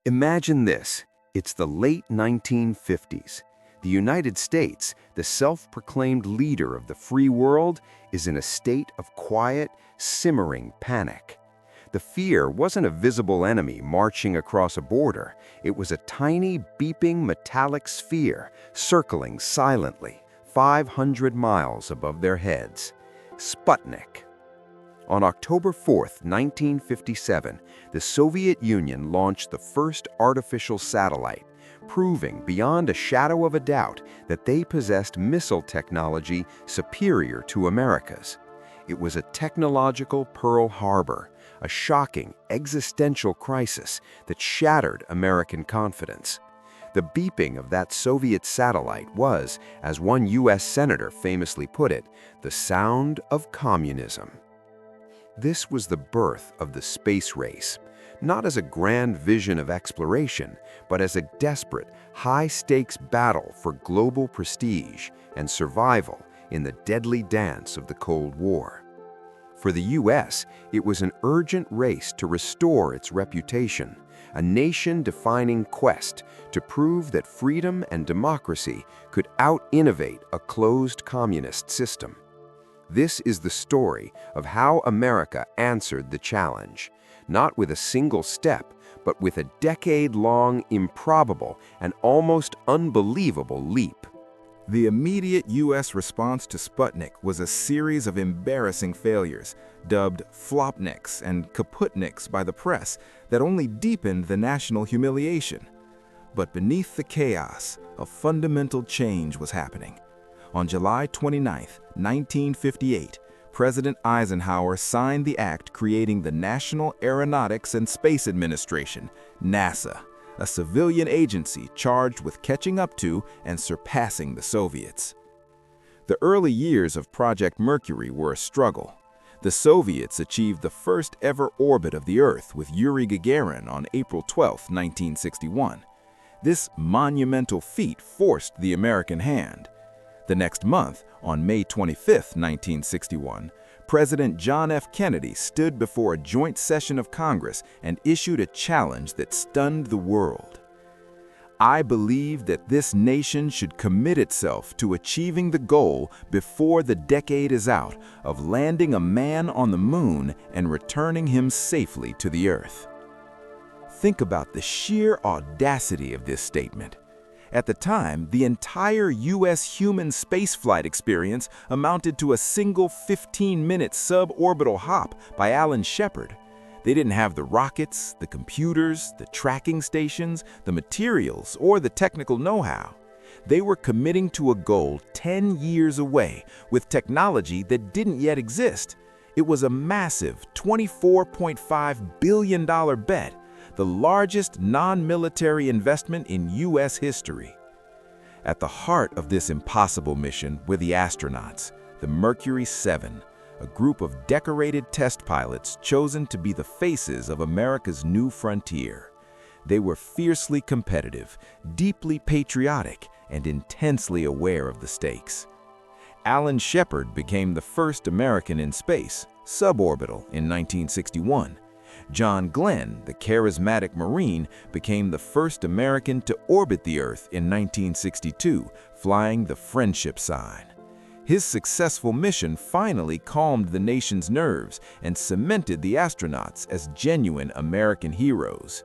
Imagine this. It's the late 1950s. The United States, the self-proclaimed leader of the free world, is in a state of quiet, simmering panic. The fear wasn't a visible enemy marching across a border. It was a tiny, beeping metallic sphere circling silently, 500 miles above their heads. Sputnik. On October 4, 1957, the Soviet Union launched the first artificial satellite, proving beyond a shadow of a doubt that they possessed missile technology superior to America's. It was a technological Pearl Harbor, a shocking existential crisis that shattered American confidence. The beeping of that Soviet satellite was, as one U.S. senator famously put it, the sound of communism. This was the birth of the space race, not as a grand vision of exploration, but as a desperate, high-stakes battle for global prestige and survival in the deadly dance of the Cold War. For the U.S., it was an urgent race to restore its reputation, a nation-defining quest to prove that freedom and democracy could out-innovate a closed communist system. This is the story of how America answered the challenge, not with a single step, but with a decade-long, improbable, and almost unbelievable leap. The immediate U.S. response to Sputnik was a series of embarrassing failures, dubbed flopniks and kaputniks by the press, that only deepened the national humiliation. But beneath the chaos, a fundamental change was happening. On July 29, 1958, President Eisenhower signed the act creating the National Aeronautics and Space Administration, NASA, a civilian agency charged with catching up to and surpassing the Soviets. The early years of Project Mercury were a struggle. The Soviets achieved the first ever orbit of the Earth with Yuri Gagarin on April 12, 1961. This monumental feat forced the American hand. The next month, on May 25, 1961, President John F. Kennedy stood before a joint session of Congress and issued a challenge that stunned the world. I believe that this nation should commit itself to achieving the goal before the decade is out of landing a man on the moon and returning him safely to the Earth. Think about the sheer audacity of this statement. At the time, the entire U.S. human spaceflight experience amounted to a single 15-minute suborbital hop by Alan Shepard. They didn't have the rockets, the computers, the tracking stations, the materials, or the technical know-how. They were committing to a goal 10 years away with technology that didn't yet exist. It was a massive $24.5 billion bet, the largest non-military investment in U.S. history. At the heart of this impossible mission were the astronauts, the Mercury 7, a group of decorated test pilots chosen to be the faces of America's new frontier. They were fiercely competitive, deeply patriotic, and intensely aware of the stakes. Alan Shepard became the first American in space, suborbital, in 1961. John Glenn, the charismatic Marine, became the first American to orbit the Earth in 1962, flying the Friendship sign. His successful mission finally calmed the nation's nerves and cemented the astronauts as genuine American heroes.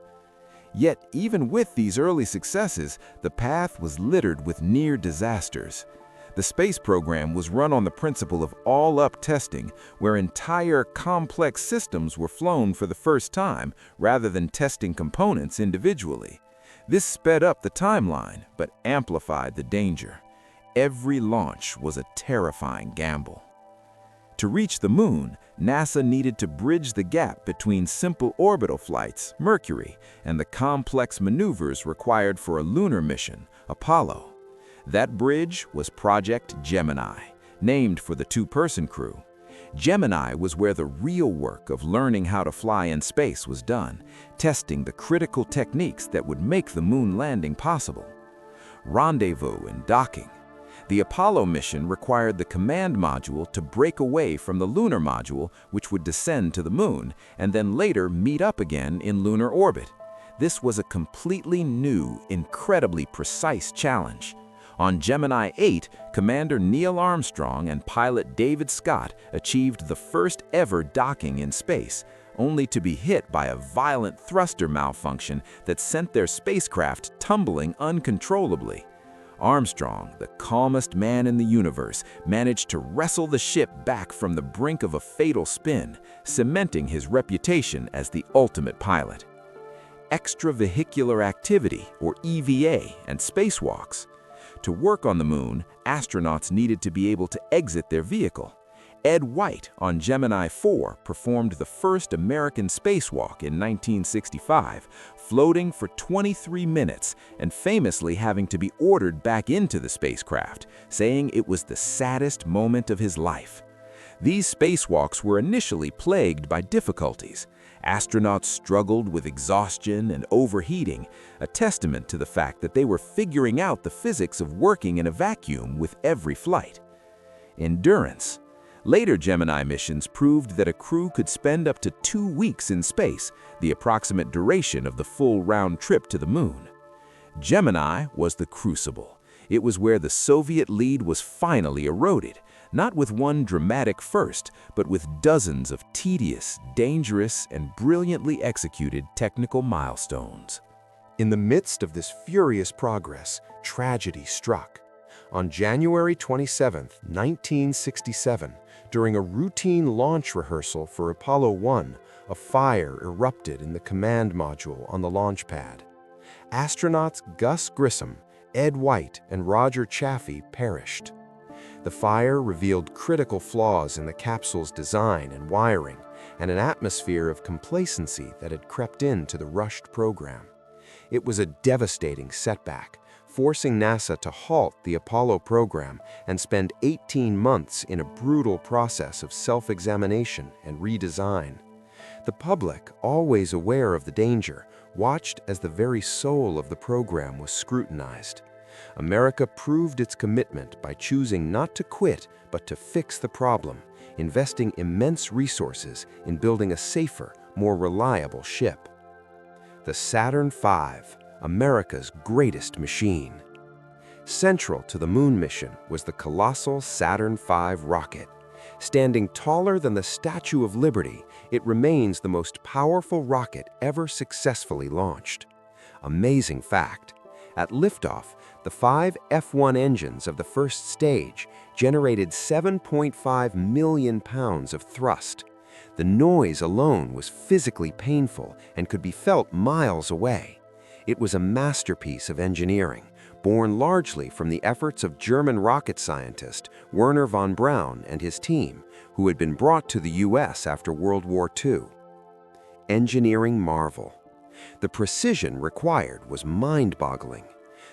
Yet, even with these early successes, the path was littered with near disasters. The space program was run on the principle of all-up testing, where entire complex systems were flown for the first time, rather than testing components individually. This sped up the timeline, but amplified the danger. Every launch was a terrifying gamble. To reach the moon, NASA needed to bridge the gap between simple orbital flights, Mercury, and the complex maneuvers required for a lunar mission, Apollo. That bridge was Project Gemini, named for the two-person crew. Gemini was where the real work of learning how to fly in space was done, testing the critical techniques that would make the moon landing possible. Rendezvous and docking. The Apollo mission required the command module to break away from the lunar module, which would descend to the moon, and then later meet up again in lunar orbit. This was a completely new, incredibly precise challenge. On Gemini 8, Commander Neil Armstrong and pilot David Scott achieved the first ever docking in space, only to be hit by a violent thruster malfunction that sent their spacecraft tumbling uncontrollably. Armstrong, the calmest man in the universe, managed to wrestle the ship back from the brink of a fatal spin, cementing his reputation as the ultimate pilot. Extravehicular activity, or EVA, and spacewalks. To work on the moon, astronauts needed to be able to exit their vehicle. Ed White on Gemini 4 performed the first American spacewalk in 1965, floating for 23 minutes and famously having to be ordered back into the spacecraft, saying it was the saddest moment of his life. These spacewalks were initially plagued by difficulties. Astronauts struggled with exhaustion and overheating, a testament to the fact that they were figuring out the physics of working in a vacuum with every flight. Endurance. Later Gemini missions proved that a crew could spend up to 2 weeks in space, the approximate duration of the full round trip to the moon. Gemini was the crucible. It was where the Soviet lead was finally eroded, not with one dramatic first, but with dozens of tedious, dangerous, and brilliantly executed technical milestones. In the midst of this furious progress, tragedy struck. On January 27, 1967, during a routine launch rehearsal for Apollo 1, a fire erupted in the command module on the launch pad. Astronauts Gus Grissom, Ed White, and Roger Chaffee perished. The fire revealed critical flaws in the capsule's design and wiring, and an atmosphere of complacency that had crept into the rushed program. It was a devastating setback, forcing NASA to halt the Apollo program and spend 18 months in a brutal process of self-examination and redesign. The public, always aware of the danger, watched as the very soul of the program was scrutinized. America proved its commitment by choosing not to quit, but to fix the problem, investing immense resources in building a safer, more reliable ship. The Saturn V, America's greatest machine. Central to the moon mission was the colossal Saturn V rocket. Standing taller than the Statue of Liberty, it remains the most powerful rocket ever successfully launched. Amazing fact: at liftoff, the 5 F1 engines of the first stage generated 7.5 million pounds of thrust. The noise alone was physically painful and could be felt miles away. It was a masterpiece of engineering, born largely from the efforts of German rocket scientist Wernher von Braun and his team, who had been brought to the US after World War II. Engineering marvel. The precision required was mind-boggling.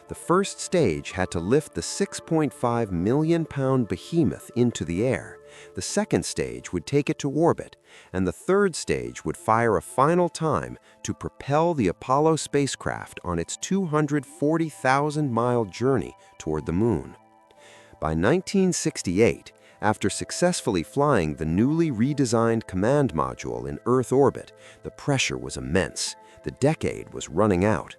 The first stage had to lift the 6.5 million pound behemoth into the air. The second stage would take it to orbit, and the third stage would fire a final time to propel the Apollo spacecraft on its 240,000-mile journey toward the moon. By 1968, after successfully flying the newly redesigned command module in Earth orbit, the pressure was immense. The decade was running out.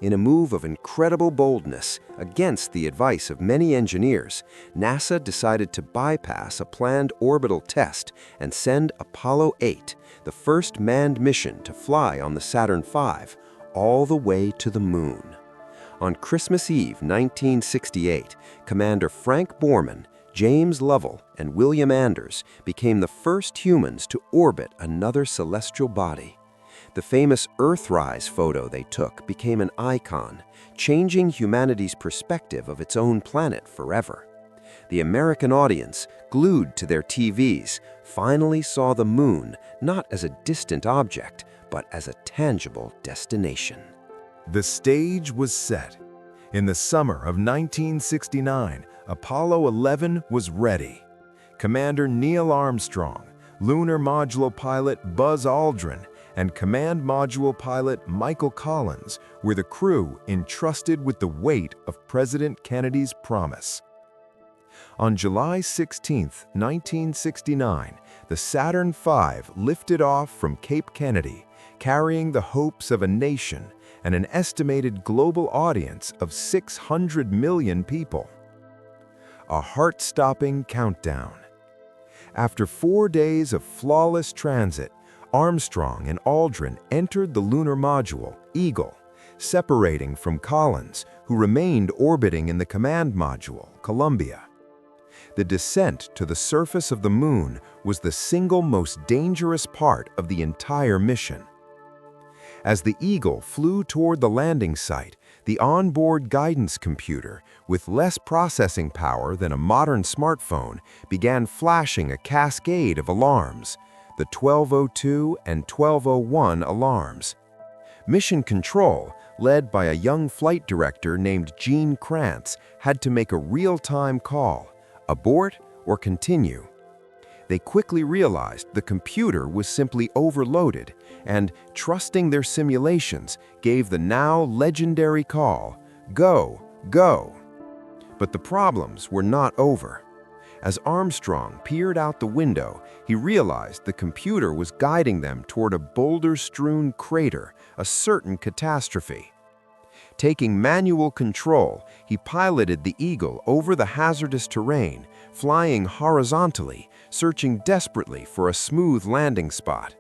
In a move of incredible boldness, against the advice of many engineers, NASA decided to bypass a planned orbital test and send Apollo 8, the first manned mission to fly on the Saturn V, all the way to the moon. On Christmas Eve 1968, Commander Frank Borman, James Lovell, and William Anders became the first humans to orbit another celestial body. The famous Earthrise photo they took became an icon, changing humanity's perspective of its own planet forever. The American audience, glued to their TVs, finally saw the moon not as a distant object, but as a tangible destination. The stage was set. In the summer of 1969, Apollo 11 was ready. Commander Neil Armstrong, Lunar Module pilot Buzz Aldrin, and Command Module pilot Michael Collins were the crew entrusted with the weight of President Kennedy's promise. On July 16, 1969, the Saturn V lifted off from Cape Kennedy, carrying the hopes of a nation and an estimated global audience of 600 million people. A heart-stopping countdown. After 4 days of flawless transit, Armstrong and Aldrin entered the lunar module, Eagle, separating from Collins, who remained orbiting in the command module, Columbia. The descent to the surface of the moon was the single most dangerous part of the entire mission. As the Eagle flew toward the landing site, the onboard guidance computer, with less processing power than a modern smartphone, began flashing a cascade of alarms, the 1202 and 1201 alarms. Mission Control, led by a young flight director named Gene Kranz, had to make a real-time call: abort or continue. They quickly realized the computer was simply overloaded and, trusting their simulations, gave the now legendary call, "Go, go." But the problems were not over. As Armstrong peered out the window, he realized the computer was guiding them toward a boulder-strewn crater, a certain catastrophe. Taking manual control, he piloted the Eagle over the hazardous terrain, flying horizontally, searching desperately for a smooth landing spot.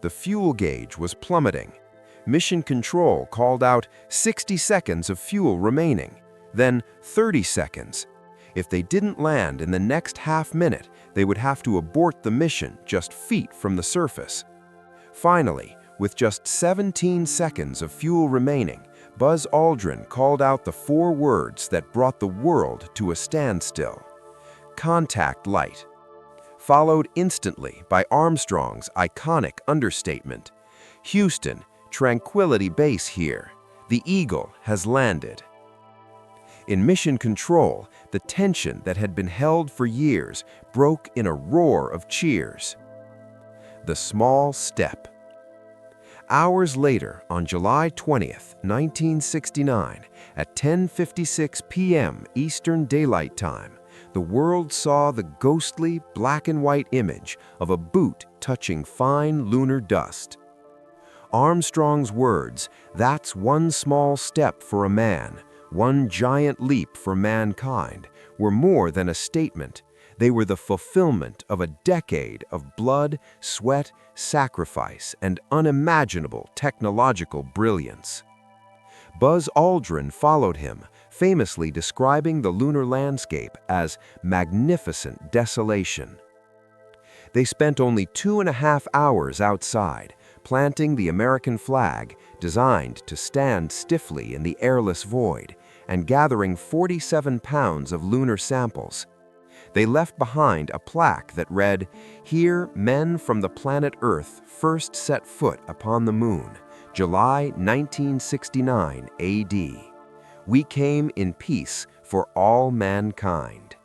The fuel gauge was plummeting. Mission Control called out 60 seconds of fuel remaining, then 30 seconds. If they didn't land in the next half-minute, they would have to abort the mission just feet from the surface. Finally, with just 17 seconds of fuel remaining, Buzz Aldrin called out the 4 words that brought the world to a standstill: "Contact light," followed instantly by Armstrong's iconic understatement: "Houston, Tranquility Base here. The Eagle has landed." In Mission Control, the tension that had been held for years broke in a roar of cheers. The small step. Hours later, on July 20th, 1969, at 10:56 p.m. Eastern Daylight Time, the world saw the ghostly black-and-white image of a boot touching fine lunar dust. Armstrong's words, "That's one small step for a man, one giant leap for mankind," were more than a statement. They were the fulfillment of a decade of blood, sweat, sacrifice, and unimaginable technological brilliance. Buzz Aldrin followed him, famously describing the lunar landscape as magnificent desolation. They spent only 2.5 hours outside, planting the American flag, designed to stand stiffly in the airless void, and gathering 47 pounds of lunar samples. They left behind a plaque that read, "Here men from the planet Earth first set foot upon the moon, July 1969 AD. We came in peace for all mankind."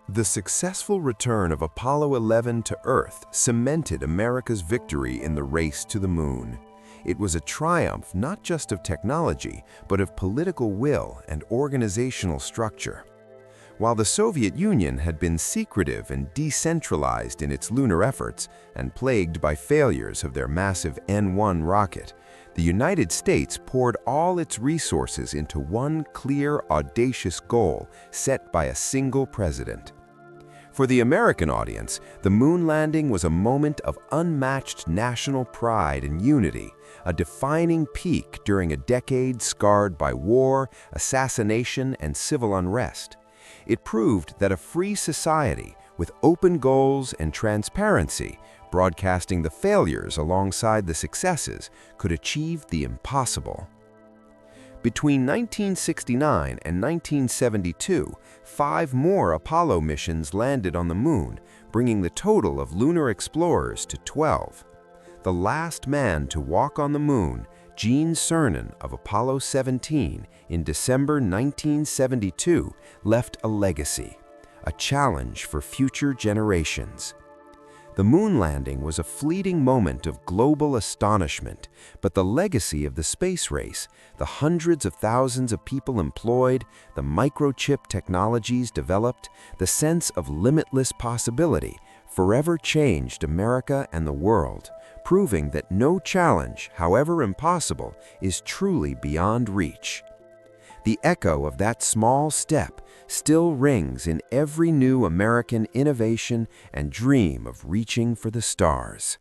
The successful return of Apollo 11 to Earth cemented America's victory in the race to the moon. It was a triumph not just of technology, but of political will and organizational structure. While the Soviet Union had been secretive and decentralized in its lunar efforts and plagued by failures of their massive N-1 rocket, the United States poured all its resources into one clear, audacious goal set by a single president. For the American audience, the moon landing was a moment of unmatched national pride and unity, a defining peak during a decade scarred by war, assassination, and civil unrest. It proved that a free society with open goals and transparency, broadcasting the failures alongside the successes, could achieve the impossible. Between 1969 and 1972, 5 more Apollo missions landed on the moon, bringing the total of lunar explorers to 12. The last man to walk on the moon, Gene Cernan of Apollo 17 in December 1972, left a legacy, a challenge for future generations. The moon landing was a fleeting moment of global astonishment, but the legacy of the space race, the hundreds of thousands of people employed, the microchip technologies developed, the sense of limitless possibility, forever changed America and the world, proving that no challenge, however impossible, is truly beyond reach. The echo of that small step still rings in every new American innovation and dream of reaching for the stars.